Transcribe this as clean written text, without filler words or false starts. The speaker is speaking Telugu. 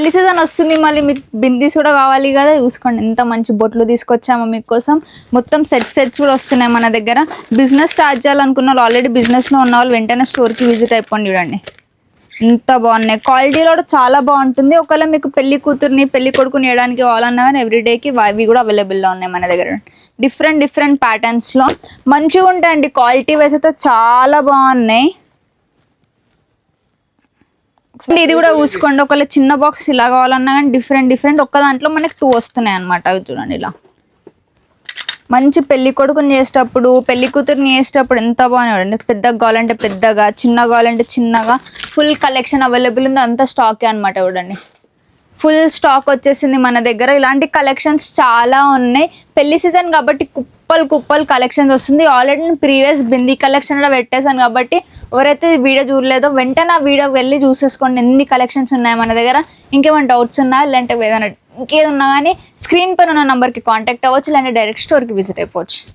పెళ్లి సీజన్ వస్తుంది, మళ్ళీ మీకు బిందీస్ కూడా కావాలి కదా, చూసుకోండి ఎంత మంచి బొట్లు తీసుకొచ్చామో మీకోసం. మొత్తం సెట్స్ కూడా వస్తున్నాయి మన దగ్గర. బిజినెస్ స్టార్ట్ చేయాలనుకున్న వాళ్ళు, ఆల్రెడీ బిజినెస్లో ఉన్న వాళ్ళు వెంటనే స్టోర్కి విజిట్ అయిపోండి. చూడండి ఎంత బాగున్నాయి, క్వాలిటీలో కూడా చాలా బాగుంటుంది. ఒకవేళ మీకు పెళ్లి కూతుర్ని పెళ్లి కొడుకుని వేయడానికి కావాలన్నా కానీ ఎవ్రీడేకి అవి కూడా అవైలబుల్లో ఉన్నాయి మన దగ్గర. డిఫరెంట్ ప్యాటర్న్స్లో మంచిగా ఉంటాయండి. క్వాలిటీ వైజ్ అయితే చాలా బాగున్నాయి. ఇది కూడా చూసుకోండి, ఒకవేళ చిన్న బాక్స్ ఇలా కావాలన్నా కానీ డిఫరెంట్ ఒక్క దాంట్లో మనకి 2 వస్తున్నాయి అనమాట. అవి చూడండి ఇలా మంచి పెళ్లి కొడుకుని చేసేటప్పుడు, పెళ్లి కూతురుని చేసేటప్పుడు ఎంత బాగున్నాయండి. పెద్దగా కావాలంటే పెద్దగా, చిన్నగా కావాలంటే చిన్నగా, ఫుల్ కలెక్షన్ అవైలబుల్ ఉంది. అంత స్టాకే అనమాట. చూడండి ఫుల్ స్టాక్ వచ్చేసింది మన దగ్గర. ఇలాంటి కలెక్షన్స్ చాలా ఉన్నాయి. పెళ్లి సీజన్ కాబట్టి కుప్పలు కలెక్షన్స్ వస్తుంది. ఆల్రెడీ నేను ప్రీవియస్ బిందీ కలెక్షన్ కూడా పెట్టేశాను కాబట్టి ఎవరైతే వీడియో చూడలేదో వెంటనే ఆ వీడియో వెళ్ళి చూసేసుకోండి ఎన్ని కలెక్షన్స్ ఉన్నాయి మన దగ్గర. ఇంకేమైనా డౌట్స్ ఉన్నాయా, లేదంటే ఏదైనా ఇంకేది ఉన్నా కానీ స్క్రీన్ పైన ఉన్న నెంబర్కి కాంటాక్ట్ అవ్వచ్చు, లేదంటే డైరెక్ట్ స్టోర్కి విజిట్ అయిపోవచ్చు.